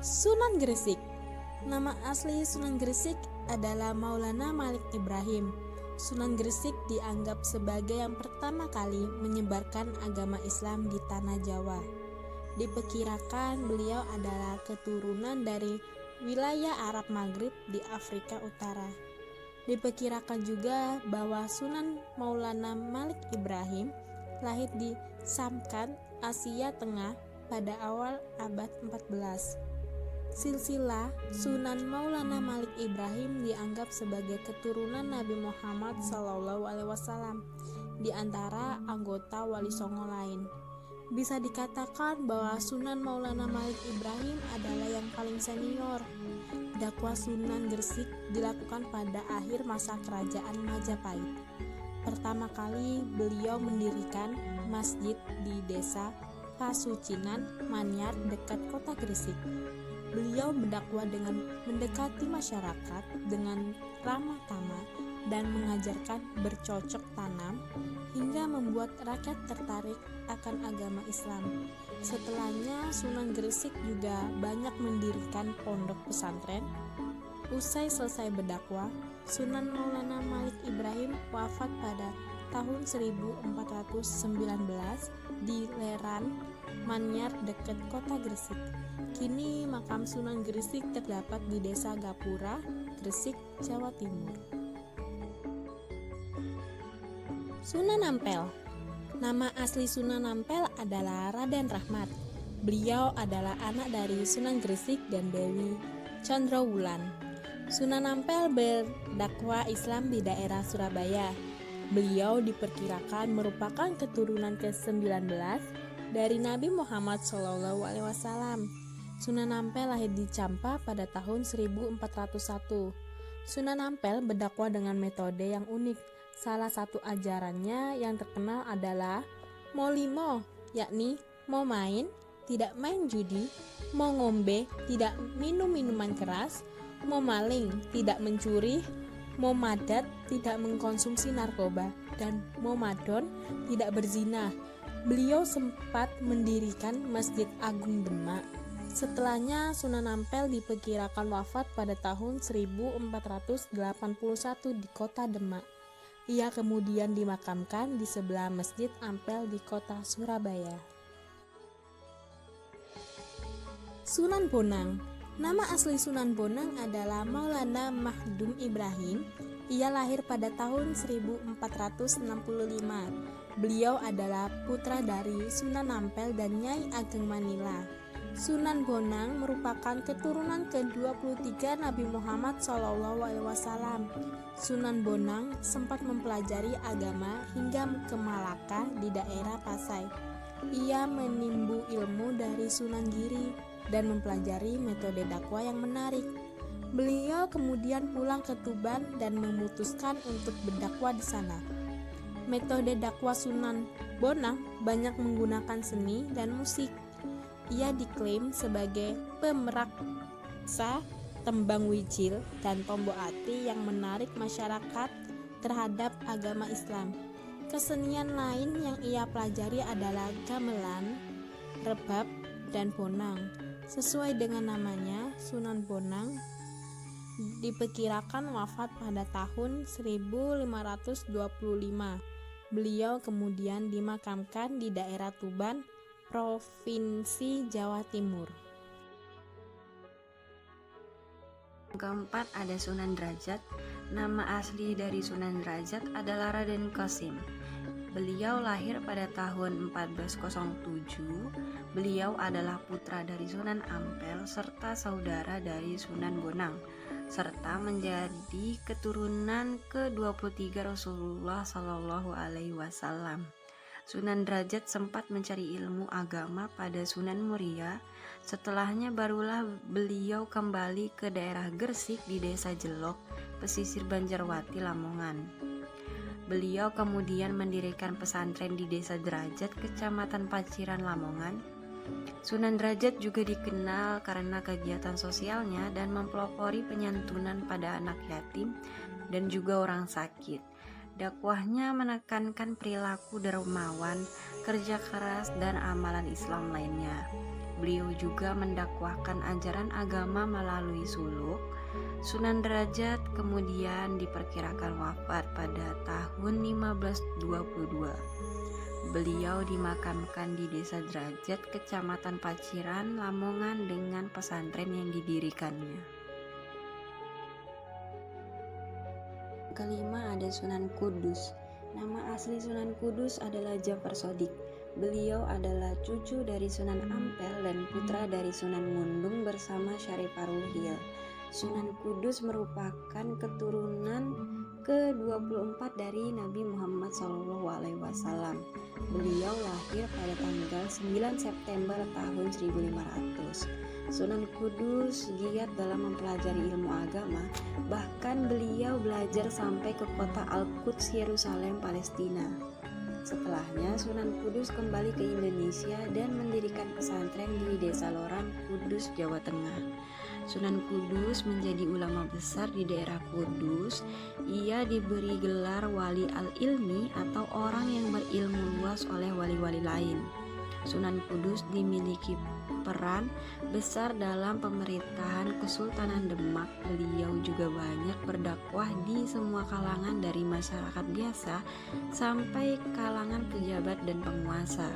Sunan Gresik. Nama asli Sunan Gresik adalah Maulana Malik Ibrahim. Sunan Gresik dianggap sebagai yang pertama kali menyebarkan agama Islam di tanah Jawa. Diperkirakan beliau adalah keturunan dari wilayah Arab Maghrib di Afrika Utara. Diperkirakan juga bahwa Sunan Maulana Malik Ibrahim lahir di Samkan, Asia Tengah pada awal abad 14. Silsilah Sunan Maulana Malik Ibrahim dianggap sebagai keturunan Nabi Muhammad SAW di antara anggota Wali Songo lain. Bisa dikatakan bahwa Sunan Maulana Malik Ibrahim adalah yang paling senior. Dakwah Sunan Gresik dilakukan pada akhir masa kerajaan Majapahit. Pertama kali beliau mendirikan masjid di desa Pasucinan, Manyar, dekat kota Gresik. Beliau berdakwah dengan mendekati masyarakat dengan ramah tamah dan mengajarkan bercocok tanam hingga membuat rakyat tertarik akan agama Islam. Setelahnya Sunan Gresik juga banyak mendirikan pondok pesantren. Usai selesai berdakwah, Sunan Maulana Malik Ibrahim wafat pada tahun 1419 di Leran, Manyar, dekat kota Gresik. Kini makam Sunan Gresik terdapat di Desa Gapura, Gresik, Jawa Timur. Sunan Ampel. Nama asli Sunan Ampel adalah Raden Rahmat. Beliau adalah anak dari Sunan Gresik dan Dewi Condrowulan. Sunan Ampel berdakwah Islam di daerah Surabaya. Beliau diperkirakan merupakan keturunan ke-19 dari Nabi Muhammad SAW. Sunan Ampel lahir di Campa pada tahun 1401. Sunan Ampel berdakwah dengan metode yang unik. Salah satu ajarannya yang terkenal adalah mau limo, yakni mau main, tidak main judi, mau ngombe, tidak minum minuman keras, mau maling, tidak mencuri, mau madat, tidak mengkonsumsi narkoba, dan mau madon, tidak berzina. Beliau sempat mendirikan Masjid Agung Demak. Setelahnya Sunan Ampel diperkirakan wafat pada tahun 1481 di kota Demak. Ia kemudian dimakamkan di sebelah Masjid Ampel di kota Surabaya. Sunan Bonang. Nama asli Sunan Bonang adalah Maulana Mahdum Ibrahim. Ia lahir pada tahun 1465. Beliau adalah putra dari Sunan Ampel dan Nyai Ageng Manila. Sunan Bonang merupakan keturunan ke-23 Nabi Muhammad SAW. Sunan Bonang sempat mempelajari agama hingga ke Malaka di daerah Pasai. Ia menimbu ilmu dari Sunan Giri dan mempelajari metode dakwah yang menarik. Beliau kemudian pulang ke Tuban dan memutuskan untuk berdakwah di sana. Metode dakwah Sunan Bonang banyak menggunakan seni dan musik. Ia diklaim sebagai pemeraksa tembang wijil dan tombok ati yang menarik masyarakat terhadap agama Islam. Kesenian lain yang ia pelajari adalah gamelan, rebab, dan bonang. Sesuai dengan namanya, Sunan Bonang diperkirakan wafat pada tahun 1525. Beliau kemudian dimakamkan di daerah Tuban, Provinsi Jawa Timur. Keempat ada Sunan Derajat. Nama asli dari Sunan Derajat adalah Raden Qasim. Beliau lahir pada tahun 1407. Beliau adalah putra dari Sunan Ampel serta saudara dari Sunan Bonang, serta menjadi keturunan ke-23 Rasulullah Shallallahu Alaihi Wasallam. Sunan Derajat sempat mencari ilmu agama pada Sunan Muria. Setelahnya barulah beliau kembali ke daerah Gresik di desa Jelok, pesisir Banjarwati, Lamongan. Beliau kemudian mendirikan pesantren di desa Derajat, kecamatan Paciran, Lamongan. Sunan Derajat juga dikenal karena kegiatan sosialnya dan mempelopori penyantunan pada anak yatim dan juga orang sakit. Dakwahnya menekankan perilaku dermawan, kerja keras, dan amalan Islam lainnya. Beliau juga mendakwahkan ajaran agama melalui suluk. Sunan Derajat kemudian diperkirakan wafat pada tahun 1522. Beliau dimakamkan di Desa Derajat, Kecamatan Paciran, Lamongan dengan pesantren yang didirikannya. Kelima ada Sunan Kudus. Nama asli Sunan Kudus adalah Jafar Shodiq. Beliau adalah cucu dari Sunan Ampel dan putra dari Sunan Ngundung bersama Syarifarul Hil. Sunan Kudus merupakan keturunan ke-24 dari Nabi Muhammad SAW. Beliau lahir pada tanggal 9 September tahun 1500. Sunan Kudus giat dalam mempelajari ilmu agama, bahkan beliau belajar sampai ke kota Al-Quds, Yerusalem, Palestina. Setelahnya Sunan Kudus kembali ke Indonesia dan mendirikan pesantren di Desa Loran, Kudus, Jawa Tengah. Sunan Kudus menjadi ulama besar di daerah Kudus. Ia diberi gelar wali al-ilmi atau orang yang berilmu luas oleh wali-wali lain. Sunan Kudus dimiliki peran besar dalam pemerintahan Kesultanan Demak. Beliau juga banyak berdakwah di semua kalangan dari masyarakat biasa sampai kalangan pejabat dan penguasa.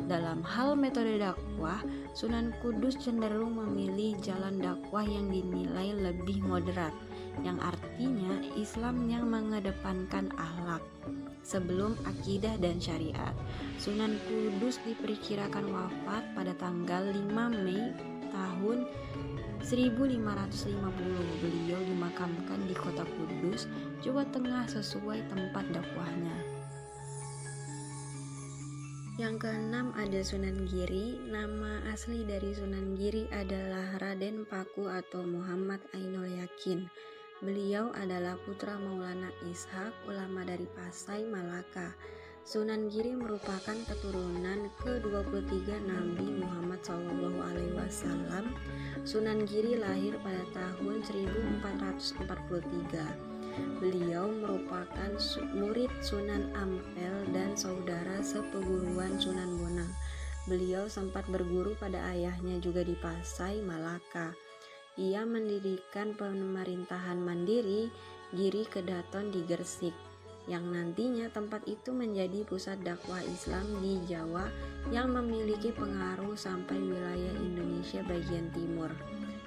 Dalam hal metode dakwah, Sunan Kudus cenderung memilih jalan dakwah yang dinilai lebih moderat, yang artinya Islam yang mengedepankan akhlak sebelum akidah dan syariat. Sunan Kudus diperkirakan wafat pada tanggal 5 Mei tahun 1550. Beliau dimakamkan di kota Kudus, Jawa Tengah sesuai tempat dakwahnya. Yang keenam ada Sunan Giri. Nama asli dari Sunan Giri adalah Raden Paku atau Muhammad Ainul Yakin. Beliau adalah putra Maulana Ishak, ulama dari Pasai, Malaka. Sunan Giri merupakan keturunan ke-23 Nabi Muhammad SAW. Sunan Giri lahir pada tahun 1443. Beliau merupakan murid Sunan Ampel dan saudara seperguruan Sunan Bonang. Beliau sempat berguru pada ayahnya juga di Pasai, Malaka. Ia mendirikan pemerintahan mandiri Giri Kedaton di Gresik, yang nantinya tempat itu menjadi pusat dakwah Islam di Jawa yang memiliki pengaruh sampai wilayah Indonesia bagian timur.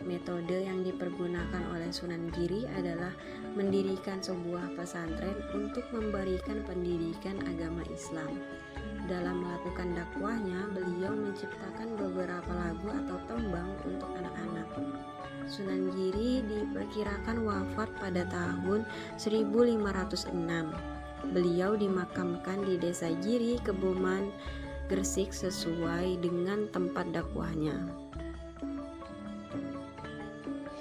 Metode yang dipergunakan oleh Sunan Giri adalah mendirikan sebuah pesantren untuk memberikan pendidikan agama Islam. Dalam melakukan dakwahnya, beliau menciptakan beberapa lagu atau tembang untuk anak-anak. Sunan Giri diperkirakan wafat pada tahun 1506. Beliau dimakamkan di Desa Giri, Keboman, Gresik sesuai dengan tempat dakwahnya.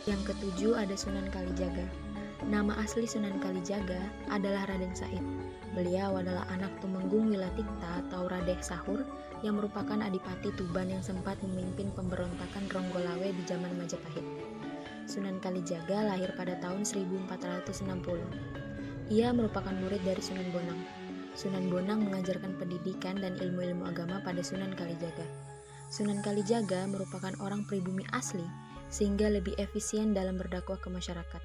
Yang ketujuh ada Sunan Kalijaga. Nama asli Sunan Kalijaga adalah Raden Said. Beliau adalah anak Tumenggung Wilatikta atau Radeh Sahur yang merupakan adipati Tuban yang sempat memimpin pemberontakan Ronggolawe di zaman Majapahit. Sunan Kalijaga lahir pada tahun 1460. Ia merupakan murid dari Sunan Bonang. Sunan Bonang mengajarkan pendidikan dan ilmu-ilmu agama pada Sunan Kalijaga. Sunan Kalijaga merupakan orang pribumi asli sehingga lebih efisien dalam berdakwah ke masyarakat.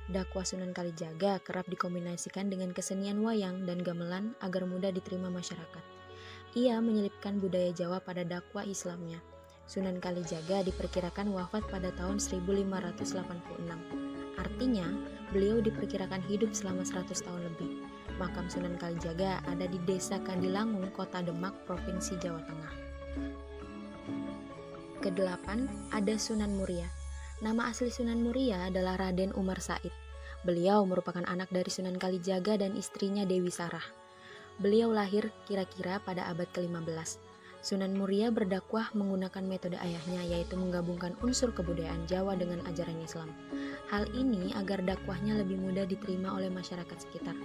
Dakwah Sunan Kalijaga kerap dikombinasikan dengan kesenian wayang dan gamelan agar mudah diterima masyarakat. Ia menyelipkan budaya Jawa pada dakwah Islamnya. Sunan Kalijaga diperkirakan wafat pada tahun 1586. Artinya, beliau diperkirakan hidup selama 100 tahun lebih. Makam Sunan Kalijaga ada di Desa Kandilangung, Kota Demak, Provinsi Jawa Tengah. Kedelapan, ada Sunan Muria. Nama asli Sunan Muria adalah Raden Umar Said. Beliau merupakan anak dari Sunan Kalijaga dan istrinya Dewi Sarah. Beliau lahir kira-kira pada abad ke-15. Sunan Muria berdakwah menggunakan metode ayahnya, yaitu menggabungkan unsur kebudayaan Jawa dengan ajaran Islam. Hal ini agar dakwahnya lebih mudah diterima oleh masyarakat sekitar.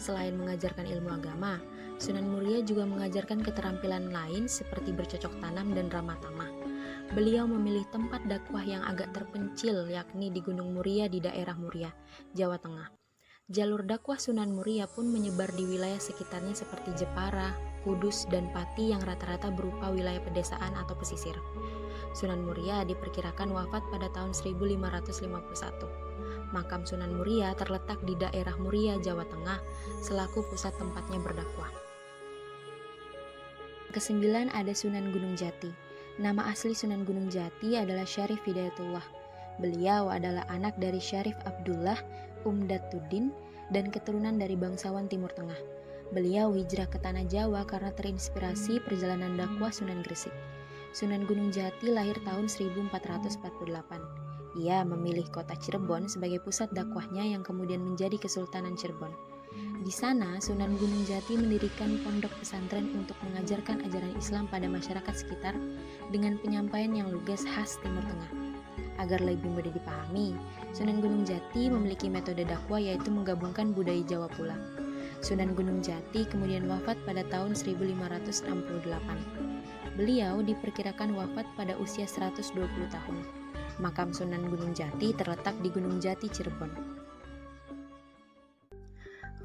Selain mengajarkan ilmu agama, Sunan Muria juga mengajarkan keterampilan lain seperti bercocok tanam dan ramah tamah. Beliau memilih tempat dakwah yang agak terpencil, yakni di Gunung Muria di daerah Muria, Jawa Tengah. Jalur dakwah Sunan Muria pun menyebar di wilayah sekitarnya seperti Jepara, Kudus, dan Pati yang rata-rata berupa wilayah pedesaan atau pesisir. Sunan Muria diperkirakan wafat pada tahun 1551. Makam Sunan Muria terletak di daerah Muria, Jawa Tengah, selaku pusat tempatnya berdakwah. Kesembilan ada Sunan Gunung Jati. Nama asli Sunan Gunung Jati adalah Syarif Hidayatullah. Beliau adalah anak dari Syarif Abdullah Umdatuddin dan keturunan dari bangsawan Timur Tengah. Beliau hijrah ke Tanah Jawa karena terinspirasi perjalanan dakwah Sunan Gresik. Sunan Gunung Jati lahir tahun 1448. Ia memilih kota Cirebon sebagai pusat dakwahnya yang kemudian menjadi Kesultanan Cirebon. Di sana, Sunan Gunung Jati mendirikan pondok pesantren untuk mengajarkan ajaran Islam pada masyarakat sekitar dengan penyampaian yang lugas khas Timur Tengah. Agar lebih mudah dipahami, Sunan Gunung Jati memiliki metode dakwah yaitu menggabungkan budaya Jawa pula. Sunan Gunung Jati kemudian wafat pada tahun 1568. Beliau diperkirakan wafat pada usia 120 tahun. Makam Sunan Gunung Jati terletak di Gunung Jati, Cirebon.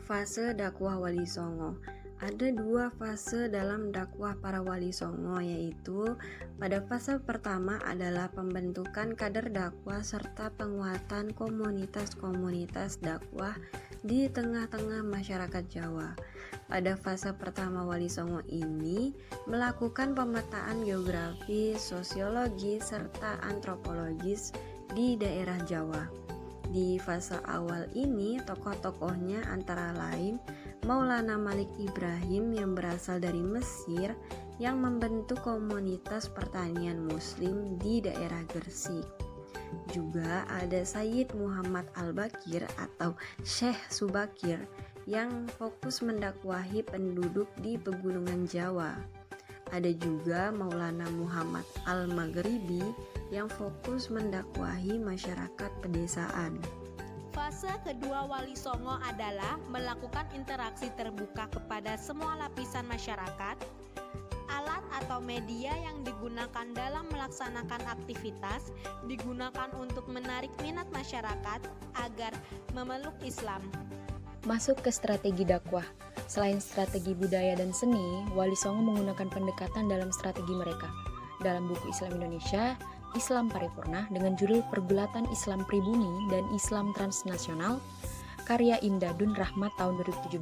Fase dakwah Wali Songo. Ada dua fase dalam dakwah para wali songo, yaitu pada fase pertama adalah pembentukan kader dakwah serta penguatan komunitas-komunitas dakwah di tengah-tengah masyarakat Jawa. Pada fase pertama wali songo ini melakukan pemetaan geografi, sosiologi, serta antropologis di daerah Jawa. Di fase awal ini tokoh-tokohnya antara lain Maulana Malik Ibrahim yang berasal dari Mesir yang membentuk komunitas pertanian muslim di daerah Gresik. Juga ada Sayyid Muhammad Al-Bakir atau Syekh Subakir yang fokus mendakwahi penduduk di pegunungan Jawa. Ada juga Maulana Muhammad Al-Maghribi yang fokus mendakwahi masyarakat pedesaan. Fase kedua Wali Songo adalah melakukan interaksi terbuka kepada semua lapisan masyarakat. Alat atau media yang digunakan dalam melaksanakan aktivitas digunakan untuk menarik minat masyarakat agar memeluk Islam. Masuk ke strategi dakwah. Selain strategi budaya dan seni, Wali Songo menggunakan pendekatan dalam strategi mereka. Dalam buku Islam Indonesia, Islam Paripurna dengan judul Pergulatan Islam Pribumi dan Islam Transnasional, karya Imdadun Rahmat tahun 2017,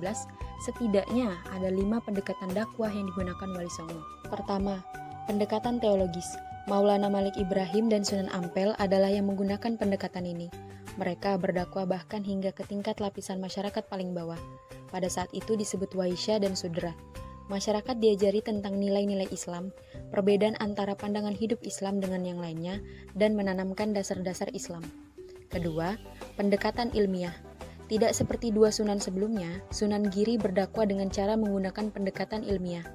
setidaknya ada 5 pendekatan dakwah yang digunakan Wali Songo. Pertama, pendekatan teologis. Maulana Malik Ibrahim dan Sunan Ampel adalah yang menggunakan pendekatan ini. Mereka berdakwah bahkan hingga ke tingkat lapisan masyarakat paling bawah. Pada saat itu disebut Waisya dan Sudra. Masyarakat diajari tentang nilai-nilai Islam, perbedaan antara pandangan hidup Islam dengan yang lainnya, dan menanamkan dasar-dasar Islam. Kedua, pendekatan ilmiah. Tidak seperti dua sunan sebelumnya, Sunan Giri berdakwah dengan cara menggunakan pendekatan ilmiah.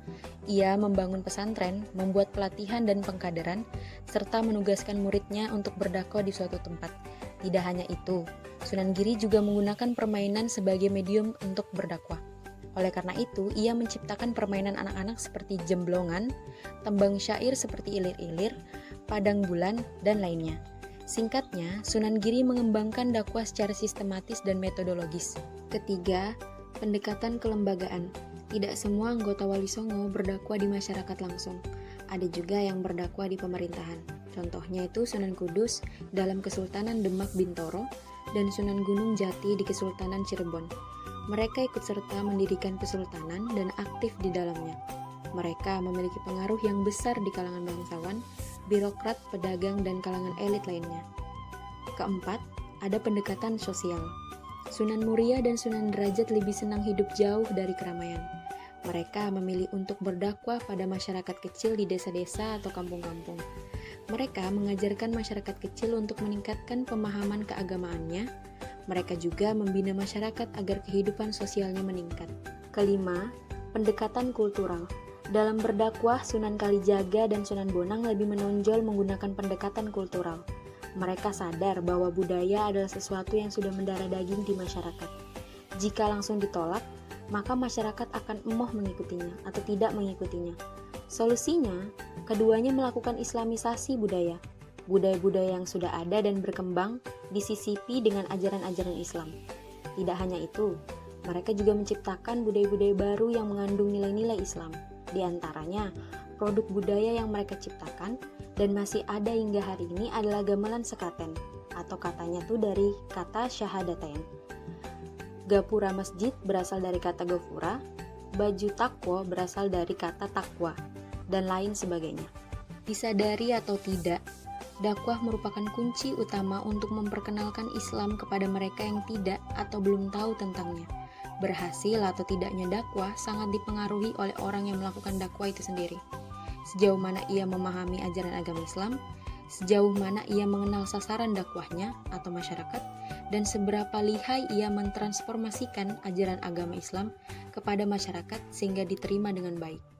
Ia membangun pesantren, membuat pelatihan dan pengkaderan, serta menugaskan muridnya untuk berdakwah di suatu tempat. Tidak hanya itu, Sunan Giri juga menggunakan permainan sebagai medium untuk berdakwah. Oleh karena itu, ia menciptakan permainan anak-anak seperti jemblongan, tembang syair seperti ilir-ilir, padang bulan, dan lainnya. Singkatnya, Sunan Giri mengembangkan dakwah secara sistematis dan metodologis. Ketiga, pendekatan kelembagaan. Tidak semua anggota Wali Songo berdakwah di masyarakat langsung. Ada juga yang berdakwah di pemerintahan. Contohnya itu Sunan Kudus dalam Kesultanan Demak Bintoro dan Sunan Gunung Jati di Kesultanan Cirebon. Mereka ikut serta mendirikan kesultanan dan aktif di dalamnya. Mereka memiliki pengaruh yang besar di kalangan bangsawan, birokrat, pedagang, dan kalangan elit lainnya. Keempat, ada pendekatan sosial. Sunan Muria dan Sunan Derajat lebih senang hidup jauh dari keramaian. Mereka memilih untuk berdakwah pada masyarakat kecil di desa-desa atau kampung-kampung. Mereka mengajarkan masyarakat kecil untuk meningkatkan pemahaman keagamaannya. Mereka juga membina masyarakat agar kehidupan sosialnya meningkat. Kelima, pendekatan kultural. Dalam berdakwah, Sunan Kalijaga dan Sunan Bonang lebih menonjol menggunakan pendekatan kultural. Mereka sadar bahwa budaya adalah sesuatu yang sudah mendarah daging di masyarakat. Jika langsung ditolak, maka masyarakat akan emoh mengikutinya atau tidak mengikutinya. Solusinya, keduanya melakukan islamisasi budaya. Budaya-budaya yang sudah ada dan berkembang disisipi dengan ajaran-ajaran Islam. Tidak hanya itu, mereka juga menciptakan budaya-budaya baru yang mengandung nilai-nilai Islam. Di antaranya, produk budaya yang mereka ciptakan dan masih ada hingga hari ini adalah gamelan sekaten, atau katanya tuh dari kata syahadatain. Gapura masjid berasal dari kata gapura, baju takwa berasal dari kata takwa, dan lain sebagainya. Disadari atau tidak, dakwah merupakan kunci utama untuk memperkenalkan Islam kepada mereka yang tidak atau belum tahu tentangnya. Berhasil atau tidaknya dakwah sangat dipengaruhi oleh orang yang melakukan dakwah itu sendiri. Sejauh mana ia memahami ajaran agama Islam, sejauh mana ia mengenal sasaran dakwahnya atau masyarakat, dan seberapa lihai ia mentransformasikan ajaran agama Islam kepada masyarakat sehingga diterima dengan baik.